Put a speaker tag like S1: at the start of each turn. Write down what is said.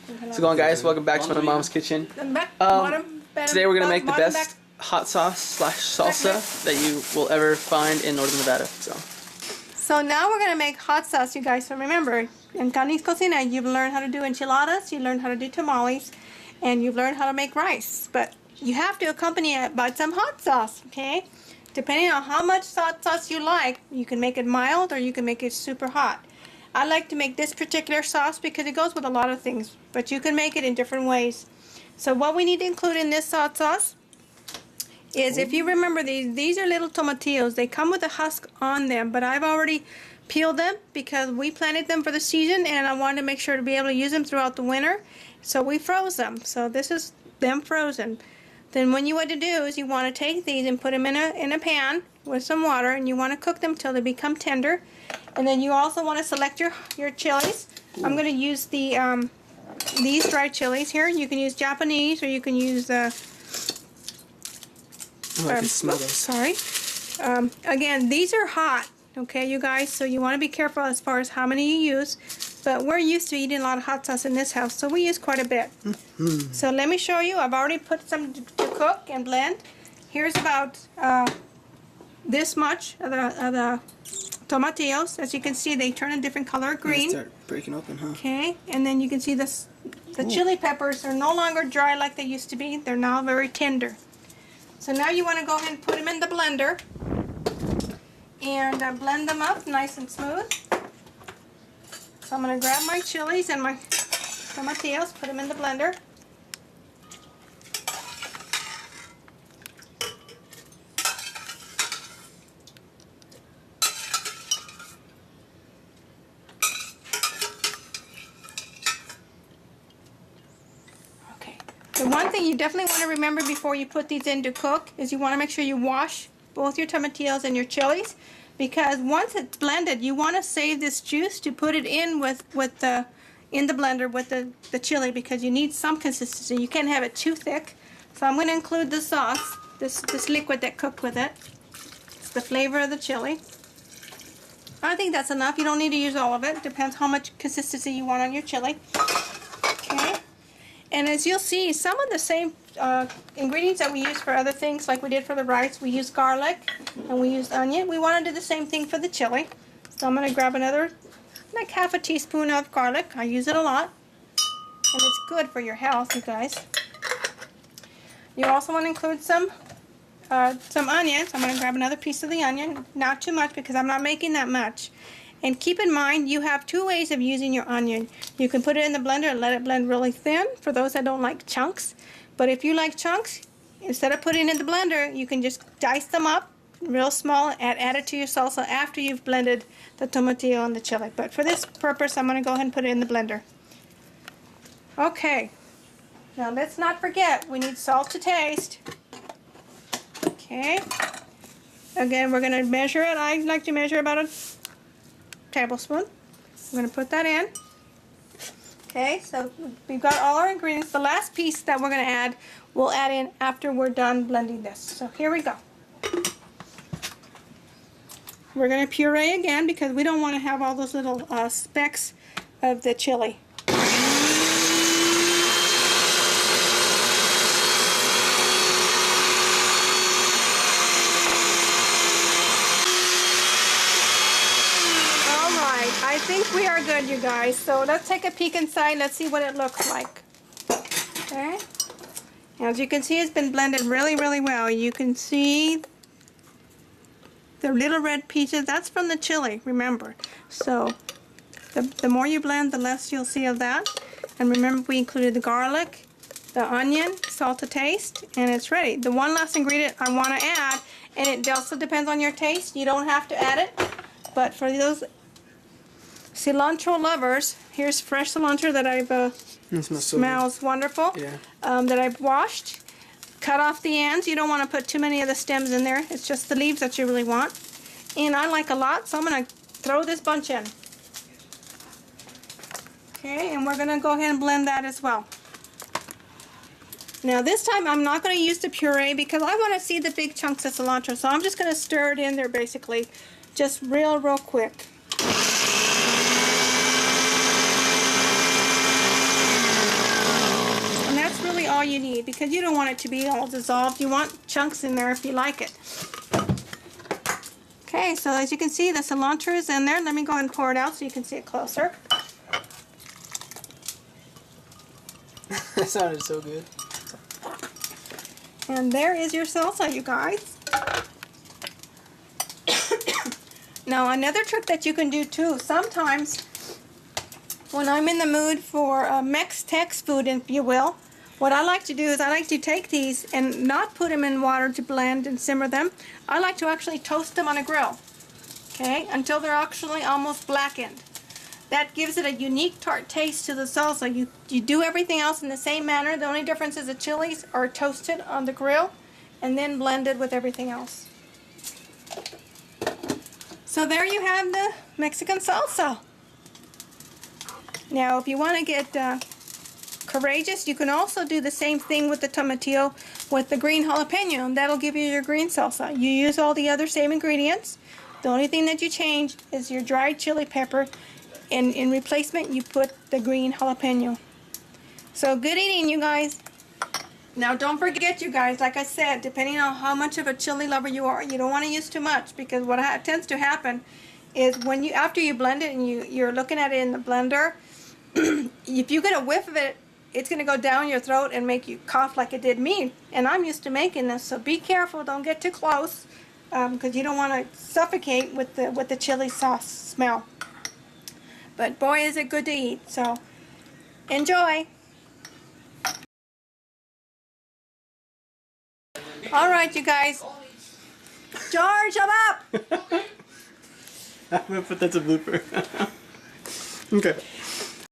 S1: How's it going, guys? Welcome back to my mom's kitchen. Today we're gonna make the best hot sauce slash salsa that you will ever find in Northern Nevada.
S2: So now we're gonna make hot sauce, you guys. So remember, in Connies Cocina, you've learned how to do enchiladas, you learned how to do tamales, and you've learned how to make rice. But you have to accompany it by some hot sauce, okay? Depending on how much hot sauce you like, you can make it mild or you can make it super hot. I like to make this particular sauce because it goes with a lot of things, but you can make it in different ways. So what we need to include in this hot sauce is, if you remember, these are little tomatillos. They come with a husk on them, but I've already peeled them because we planted them for the season and I wanted to make sure to be able to use them throughout the winter. So we froze them. So this is them frozen. Then what you want to do is you want to take these and put them in a pan with some water, and you want to cook them till they become tender. And then you also want to select your chilies. I'm going to use these dried chilies here. You can use Japanese or you can use
S1: I can smell those.
S2: Sorry. Again, these are hot, okay, you guys, so you want to be careful as far as how many you use. But we're used to eating a lot of hot sauce in this house, so we use quite a bit. So let me show you. I've already put some to cook and blend. Here's about this much of the tomatillos. As you can see, they turn a different color, green.
S1: They start breaking open, huh?
S2: Okay, and then you can see the chili peppers are no longer dry like they used to be. They're now very tender. So now you want to go ahead and put them in the blender and blend them up nice and smooth. So I'm going to grab my chilies and my tomatillos, put them in the blender. Okay. The one thing you definitely want to remember before you put these in to cook is you want to make sure you wash both your tomatillos and your chilies, because once it's blended, you want to save this juice to put it in in the blender with the chili, because you need some consistency. You can't have it too thick. So I'm going to include the sauce, this liquid that cooked with it. It's the flavor of the chili. I think that's enough. You don't need to use all of it. Depends how much consistency you want on your chili. Okay. And as you'll see, some of the same ingredients that we use for other things, like we did for the rice, we use garlic and we used onion. We want to do the same thing for the chili. So I'm going to grab another, like half a teaspoon of garlic. I use it a lot. And it's good for your health, you guys. You also want to include some onions. I'm going to grab another piece of the onion. Not too much because I'm not making that much. And keep in mind, you have two ways of using your onion. You can put it in the blender and let it blend really thin for those that don't like chunks. But if you like chunks, instead of putting it in the blender, you can just dice them up real small and add it to your salsa after you've blended the tomatillo and the chili. But for this purpose, I'm going to go ahead and put it in the blender. Okay. Now let's not forget, we need salt to taste. Okay. Again, we're going to measure it. I like to measure about a tablespoon. I'm going to put that in. Okay, so we've got all our ingredients. The last piece that we're going to add, we'll add in after we're done blending this. So here we go. We're going to puree again because we don't want to have all those little specks of the chili. I think we are good, you guys. So let's take a peek inside. Let's see what it looks like. Okay. As you can see, it's been blended really, really well. You can see the little red pieces. That's from the chili, remember. So the more you blend, the less you'll see of that. And remember, we included the garlic, the onion, salt to taste, and it's ready. The one last ingredient I want to add, and it also depends on your taste. You don't have to add it, but for those cilantro lovers, here's fresh cilantro that I've smells wonderful.
S1: Yeah.
S2: That I've washed. Cut off the ends. You don't want to put too many of the stems in there. It's just the leaves that you really want. And I like a lot, so I'm going to throw this bunch in. Okay, and we're going to go ahead and blend that as well. Now this time I'm not going to use the puree because I want to see the big chunks of cilantro, so I'm just going to stir it in there basically, just real quick. you need because you don't want it to be all dissolved. You want chunks in there if you like it. Okay, so as you can see, the cilantro is in there. Let me go ahead and pour it out so you can see it closer.
S1: That sounded so good.
S2: And there is your salsa, you guys. Now, another trick that you can do too, sometimes when I'm in the mood for Mex-Tex food, if you will, what I like to do is I like to take these and not put them in water to blend and simmer them. I like to actually toast them on a grill, okay, until they're actually almost blackened. That gives it a unique tart taste to the salsa. You do everything else in the same manner. The only difference is the chilies are toasted on the grill and then blended with everything else. So there you have the Mexican salsa. Now if you want to get courageous, you can also do the same thing with the tomatillo with the green jalapeno, and that'll give you your green salsa. You use all the other same ingredients. The only thing that you change is your dried chili pepper. In replacement, you put the green jalapeno. So good eating, you guys. Now don't forget, you guys, like I said, depending on how much of a chili lover you are, you don't want to use too much, because what tends to happen is when you, after you blend it and you're looking at it in the blender, if you get a whiff of it, it's going to go down your throat and make you cough like it did me. And I'm used to making this, so be careful. Don't get too close, because you don't want to suffocate with the chili sauce smell. But boy, is it good to eat. So enjoy. All right, you guys. George, shut up.
S1: I'm gonna put that to blooper. Okay.